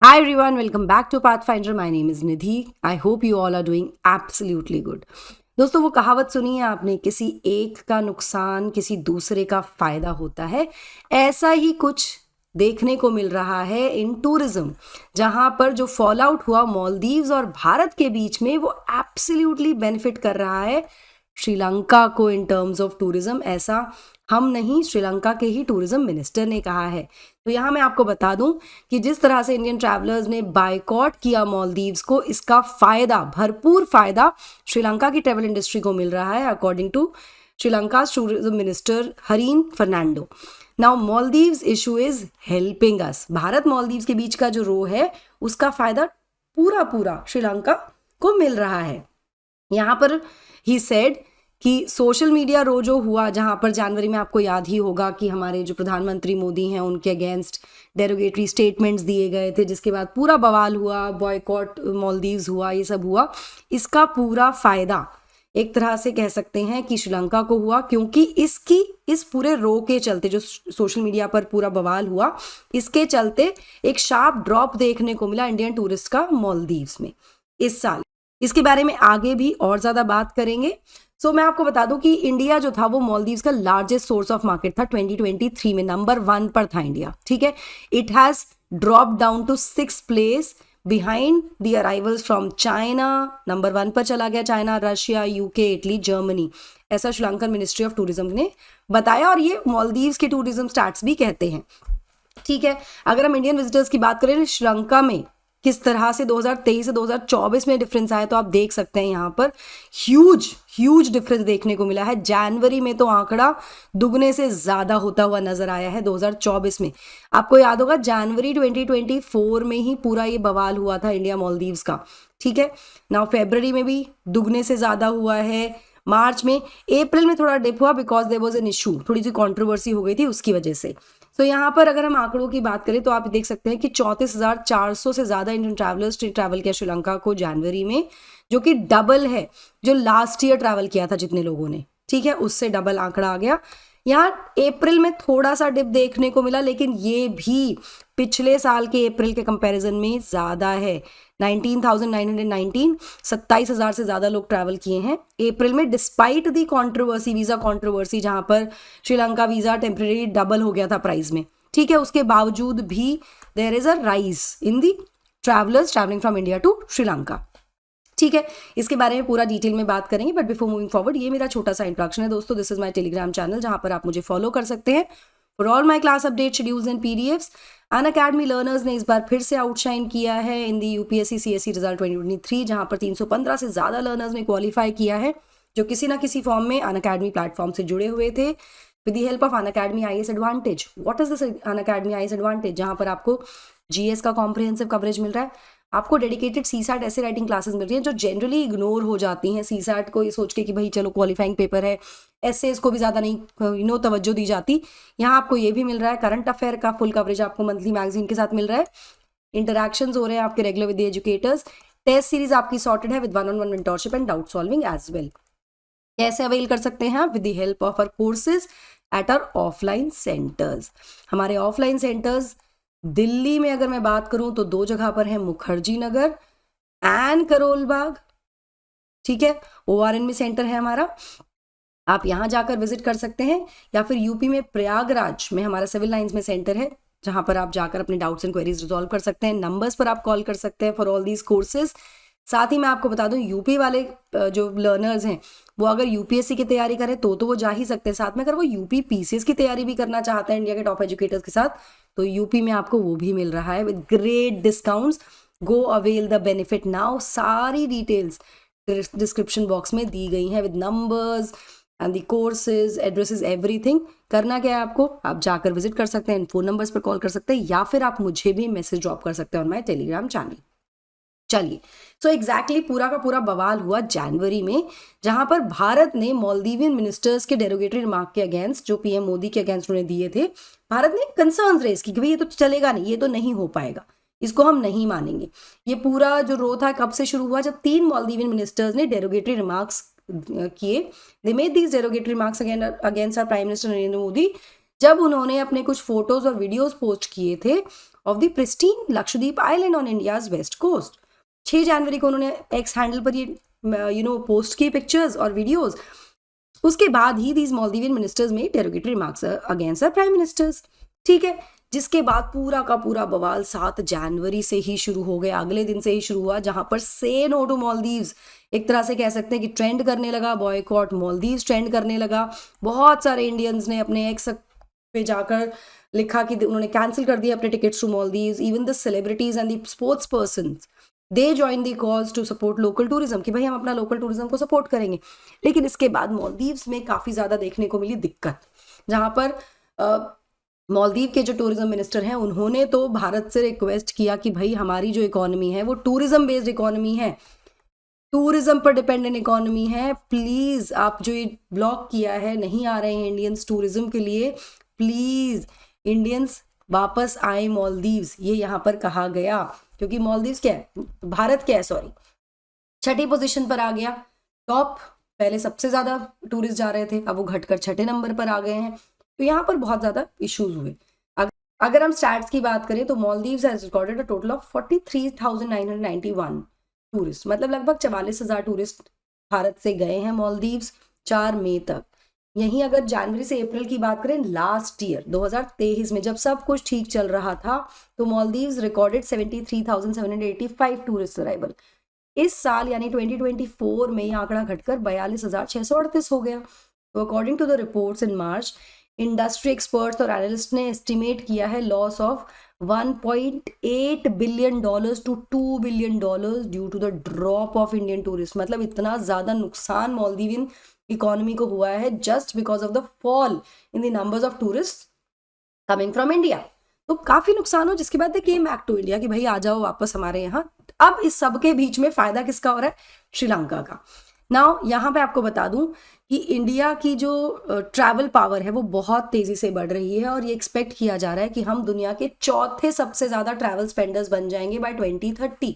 Hi everyone, welcome back to Pathfinder. My name is Nidhi. I hope you all are doing absolutely good. दोस्तों वो कहावत सुनी है आपने, किसी एक का नुकसान किसी दूसरे का फायदा होता है। ऐसा ही कुछ देखने को मिल रहा है इन टूरिज्म, जहां पर जो फॉल आउट हुआ मालदीव्स और भारत के बीच में वो एब्सोल्युटली बेनिफिट कर रहा है श्रीलंका को इन टर्म्स ऑफ टूरिज्म। ऐसा हम नहीं, श्रीलंका के ही टूरिज्म मिनिस्टर ने कहा है। तो यहाँ मैं आपको बता दूं कि जिस तरह से इंडियन ट्रैवलर्स ने बायकॉट किया मालदीव्स को, इसका फायदा, भरपूर फायदा श्रीलंका की ट्रैवल इंडस्ट्री को मिल रहा है, according to Sri Lanka tourism minister Harin Fernando. Now Maldives issue is helping us. Bharat Maldives के बीच का जो रो है उसका फायदा पूरा पूरा श्रीलंका को मिल रहा है। यहाँ पर ही सेड कि सोशल मीडिया रो जो हुआ, जहां पर जनवरी में आपको याद ही होगा कि हमारे जो प्रधानमंत्री मोदी हैं उनके अगेंस्ट डेरोगेटरी स्टेटमेंट्स दिए गए थे, जिसके बाद पूरा बवाल हुआ, बॉयकॉट मालदीव्स हुआ, ये सब हुआ। इसका पूरा फायदा एक तरह से कह सकते हैं कि श्रीलंका को हुआ, क्योंकि इस पूरे रो के चलते जो सोशल मीडिया पर पूरा बवाल हुआ, इसके चलते एक शार्प ड्रॉप देखने को मिला इंडियन टूरिस्ट का मालदीव्स में इस साल। इसके बारे में आगे भी और ज्यादा बात करेंगे। मैं आपको बता दूं कि इंडिया जो था वो मालदीव्स का लार्जेस्ट सोर्स ऑफ मार्केट था। 2023 में नंबर 1 पर था इंडिया, ठीक है। It has drop down to 6th place behind the arrivals from China. Number 1 पर चला गया China, Russia, UK, Italy, Germany. ऐसा श्रीलंकन मिनिस्ट्री ऑफ टूरिज्म ने बताया, और ये मालदीव्स के टूरिज्म स्टैट्स भी कहते हैं, ठीक है। अगर हम इंडियन विजिटर्स की बात करें श्रीलंका में किस तरह से 2023 से 2024 में डिफरेंस आया, तो आप देख सकते हैं यहाँ पर ह्यूज डिफरेंस देखने को मिला है। जनवरी में तो आंकड़ा दुगने से ज्यादा होता हुआ नजर आया है 2024 में। आपको याद होगा जनवरी 2024 में ही पूरा ये बवाल हुआ था इंडिया मालदीव्स का, ठीक है। नाउ फरवरी में भी दुगने से ज्यादा हुआ है, मार्च में, अप्रैल में थोड़ा डिप हुआ because there was an issue, थोड़ी सी कंट्रोवर्सी हो गई थी उसकी वजह से। तो यहाँ पर अगर हम आंकड़ों की बात करें तो आप देख सकते हैं कि 34,400 से ज्यादा इंडियन ट्रैवलर्स ट्रैवल किया श्रीलंका को जनवरी में, जो कि डबल है जो लास्ट ईयर ट्रैवल किया था जितने लोगों ने, ठीक है, उससे डबल आंकड़ा आ गया। यहाँ अप्रैल में थोड़ा सा डिप देखने को मिला, लेकिन ये भी पिछले साल के अप्रैल के कंपैरिजन में ज्यादा है। 19,919, 27,000 से ज्यादा लोग ट्रैवल किए हैं अप्रैल में, डिस्पाइट दी कंट्रोवर्सी, वीजा कंट्रोवर्सी, जहां पर श्रीलंका वीजा टेम्परेरी डबल हो गया था प्राइस में, ठीक है। उसके बावजूद भी there is a rise in the travellers travelling from India to Sri Lanka, ठीक है। इसके बारे में पूरा डिटेल में बात करेंगे, बट बिफोर मूविंग फॉरवर्ड, ये मेरा छोटा सा इंट्रोडक्शन है दोस्तों। This is my Telegram channel, जहां पर आप मुझे फॉलो कर सकते हैं for all my class update, schedules and PDFs. Unacademy learners ने इस बार फिर से आउटशाइन किया है इन दी यूपीएससी सीएससी रिजल्ट 2023, जहां पर 315 से ज्यादा लर्नर्स ने क्वालिफाई किया है, जो किसी ना किसी फॉर्म में अनअकैडमी प्लेटफॉर्म से जुड़े हुए थे। With the help of Unacademy IAS advantage. What is this Unacademy IAS advantage? जहां पर आपको जीएस का कॉम्प्रिहेंसिव कवरेज मिल रहा है, आपको डेडिकेटेड सीसैट ऐसे राइटिंग क्लासेस मिल रही हैं जो जनरली इग्नोर हो जाती हैं। सीसैट को ये सोच के कि भाई चलो क्वालिफाइंग पेपर है, एसेस को भी ज़्यादा नहीं तवज्जो दी जाती। यहाँ आपको ये भी मिल रहा है, करंट अफेयर का फुल कवरेज आपको मंथली मैगजीन के साथ मिल रहा है, इंटरैक्शंस हो रहे हैं आपके regular with educators, test series आपकी सॉर्टेड है with 1-on-1 mentorship and doubt solving as well. कैसे अवेल कर सकते हैं आप? With the help of our courses at our offline centres. हमारे ऑफलाइन सेंटर्स दिल्ली में अगर मैं बात करूं तो 2 जगह पर है, मुखर्जी नगर एंड करोल बाग, ठीक है। ओआरएन में सेंटर है हमारा, आप यहां जाकर विजिट कर सकते हैं, या फिर यूपी में प्रयागराज में हमारा सिविल लाइंस में सेंटर है, जहां पर आप जाकर अपने डाउट्स एंड क्वेरीज रिजॉल्व कर सकते हैं। नंबर्स पर आप कॉल कर सकते हैं फॉर ऑल दीज कोर्सेज। साथ ही मैं आपको बता दूं, यूपी वाले जो लर्नर्स हैं वो अगर यूपीएससी की तैयारी करें तो वो जा ही सकते हैं। साथ में अगर वो यूपी पीसीएस की तैयारी भी करना चाहते हैं इंडिया के टॉप एजुकेटर्स के साथ, तो यूपी में आपको वो भी मिल रहा है with great discounts. Go avail the benefit now. सारी डिटेल्स डिस्क्रिप्शन बॉक्स में दी गई हैं with numbers and the courses, addresses, everything. करना क्या है आपको? आप जाकर विजिट कर सकते हैं, फोन नंबर्स पर कॉल कर सकते हैं, या फिर आप मुझे भी मैसेज ड्रॉप कर सकते हैं ऑन माई टेलीग्राम चैनल। चलिए, सो एग्जैक्टली पूरा का पूरा बवाल हुआ जनवरी में, जहां पर भारत ने मालदीवियन मिनिस्टर्स के डेरोगेटरी रिमार्क के अगेंस्ट, जो पीएम मोदी के अगेंस्ट उन्होंने दिए थे, भारत ने कंसर्न्स रेज की कि भाई ये तो चलेगा नहीं, ये तो नहीं हो पाएगा, इसको हम नहीं मानेंगे। ये पूरा जो रो था कब से शुरू हुआ? जब 3 मालदीवियन मिनिस्टर्स ने डेरोगेटरी रिमार्क्स किए। They made these derogatory remarks against our prime minister Narendra Modi, जब उन्होंने अपने कुछ फोटोज और वीडियोस पोस्ट किए थे of the pristine Lakshadweep island on India's west coast. 6 जनवरी को उन्होंने एक्स हैंडल पर ये पोस्ट की पिक्चर्स और वीडियोस. उसके बाद ही these Maldivian ministers made derogatory remarks against the prime ministers. ठीक है, जिसके बाद पूरा का पूरा बवाल 7 जनवरी से ही शुरू हो गया, अगले दिन से ही शुरू हुआ, जहां पर से नो टू मालदीव्स एक तरह से कह सकते हैं कि ट्रेंड करने लगा, बॉयकॉट मालदीव्स ट्रेंड करने लगा. बहुत सारे इंडियंस ने अपने एक्स पे जाकर लिखा कि उन्होंने कैंसिल कर दिया अपने tickets to Maldives. Even the celebrities and the sports person they join the cause to support local tourism, कि भाई हम अपना लोकल टूरिज्म को सपोर्ट करेंगे. लेकिन इसके बाद मालदीव्स में काफ़ी ज़्यादा देखने को मिली दिक्कत, जहाँ पर मालदीव के जो टूरिज्म मिनिस्टर हैं उन्होंने तो भारत से रिक्वेस्ट किया कि भाई हमारी जो इकोनॉमी है वो टूरिज्म बेस्ड इकोनॉमी है, टूरिज्म पर डिपेंडेंट इकोनॉमी है, प्लीज़ आप जो ये ब्लॉक किया है, नहीं आ रहे हैं इंडियंस टूरिज्म के लिए, प्लीज़ इंडियंस वापस आए मालदीव्स, ये यहाँ पर कहा गया. क्योंकि मालदीव्स क्या है, भारत क्या है, सॉरी, 6ठी पोजीशन पर आ गया. टॉप पहले सबसे ज़्यादा टूरिस्ट जा रहे थे, अब वो घटकर 6ठे नंबर पर आ गए हैं. तो यहाँ पर बहुत ज़्यादा इश्यूज हुए. अगर हम स्टैट्स की बात करें तो Maldives has recorded a total of 43,991 tourist, मतलब लगभग 44,000 टूरिस्ट भारत से गए हैं मालदीव्स 4 मई तक. यहीं अगर जनवरी से अप्रैल की बात करें, लास्ट ईयर 2023 में जब सब कुछ ठीक चल रहा था तो मालदीव्स रिकॉर्डेड 73,785 टूरिस्ट अराइवल. इस साल यानी 2024 में ये आंकड़ा घटकर 42,638 हो गया. तो according to the reports in March, industry experts और एनालिस्ट ने एस्टिमेट किया है loss of $1.8 billion to $2 billion due to the drop of Indian tourist. मतलब इतना ज़्यादा नुकसान मालदीवियन इकोनॉमी को हुआ है just because of the fall in the numbers of tourist coming from India. तो काफ़ी नुकसान हो, जिसके बाद they came back to India कि भाई आ जाओ वापस हमारे यहाँ. अब इस सब के बीच में फ़ायदा किसका हो रहा है? श्रीलंका का. नाउ यहाँ पे आपको बता दूं कि इंडिया की जो ट्रैवल पावर है वो बहुत तेज़ी से बढ़ रही है और ये एक्सपेक्ट किया जा रहा है कि हम दुनिया के 4थे सबसे ज़्यादा ट्रैवल स्पेंडर्स बन जाएंगे बाय 2030.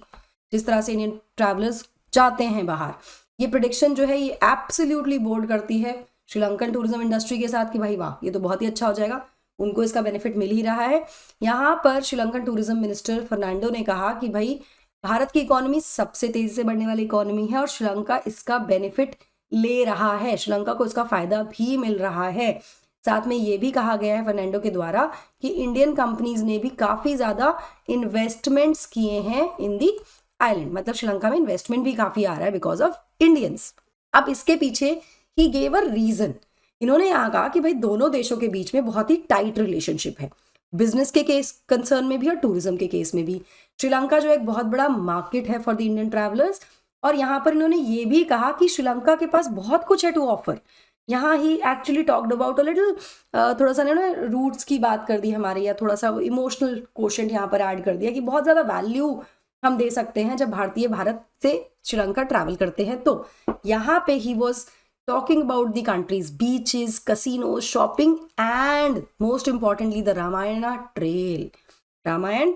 जिस तरह से इंडियन ट्रैवलर्स जाते हैं बाहर, ये प्रेडिक्शन जो है ये एब्सोल्युटली बोर्ड करती है श्रीलंकन टूरिज्म इंडस्ट्री के साथ कि भाई वाह, ये तो बहुत ही अच्छा हो जाएगा, उनको इसका बेनिफिट मिल ही रहा है. यहाँ पर श्रीलंकन टूरिज्म मिनिस्टर फर्नांडो ने कहा कि भाई भारत की इकोनॉमी सबसे तेजी से बढ़ने वाली इकोनॉमी है और श्रीलंका इसका बेनिफिट ले रहा है, श्रीलंका को इसका फायदा भी मिल रहा है. साथ में ये भी कहा गया है फर्नांडो के द्वारा कि इंडियन कंपनीज ने भी काफ़ी ज़्यादा इन्वेस्टमेंट्स किए हैं इन दी आइलैंड, मतलब श्रीलंका में इन्वेस्टमेंट भी काफ़ी आ रहा है बिकॉज ऑफ इंडियंस. अब इसके पीछे ही गेव अ रीज़न. इन्होंने यहाँ कहा कि भाई दोनों देशों के बीच में बहुत ही टाइट रिलेशनशिप है, बिजनेस के केस कंसर्न में भी और टूरिज्म के केस में भी. श्रीलंका जो एक बहुत बड़ा मार्केट है फॉर द इंडियन ट्रैवलर्स, और यहाँ पर इन्होंने ये भी कहा कि श्रीलंका के पास बहुत कुछ है टू ऑफर. यहाँ ही actually talked about a little, थोड़ा सा ना रूट्स की बात कर दी हमारे, या थोड़ा सा इमोशनल क्वोशंट यहाँ पर ऐड कर दिया कि बहुत ज़्यादा वैल्यू हम दे सकते हैं जब भारतीय भारत से श्रीलंका ट्रैवल करते हैं. तो यहाँ पे he was talking about the country's beaches, casinos, shopping and most importantly the Ramayana Trail. Ramayana,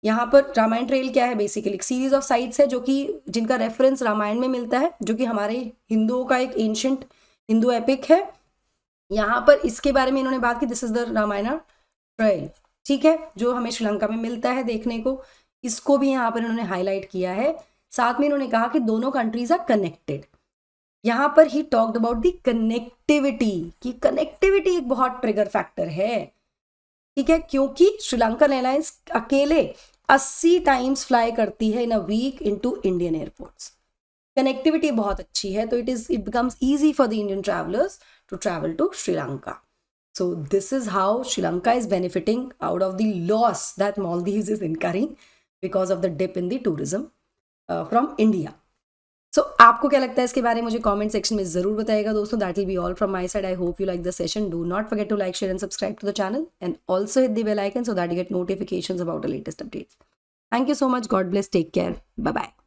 यहाँ पर रामायण ट्रेल क्या है? बेसिकली एक सीरीज ऑफ साइट्स है जो कि जिनका रेफरेंस रामायण में मिलता है, जो कि हमारे हिंदुओं का एक एंशंट हिंदू एपिक है. यहाँ पर इसके बारे में इन्होंने बात की, this is the Ramayana trail, ठीक है, जो हमें श्रीलंका में मिलता है देखने को. इसको भी यहाँ पर इन्होंने हाईलाइट किया है. साथ में इन्होंने कहा कि दोनों कंट्रीज आर कनेक्टेड. यहाँ पर ही टॉक्ड अबाउट दी कनेक्टिविटी, कि कनेक्टिविटी एक बहुत ट्रिगर फैक्टर है, ठीक है, क्योंकि श्रीलंकन एयरलाइंस अकेले 80 टाइम्स फ्लाई करती है in a week into Indian airports. Connectivity बहुत अच्छी है, तो it becomes easy for the Indian travellers to travel to Sri Lanka. So this is how Sri Lanka is benefiting out of the loss that Maldives is incurring because of the dip in the tourism from India. So आपको क्या लगता है इसके बारे में मुझे comment section में जरूर बताइएगा दोस्तों. That will be all from my side. I hope you like the session. Do not forget to like, share and subscribe to the channel and also hit the bell icon so that you get notifications about the latest updates. Thank you so much. God bless. Take care. Bye bye.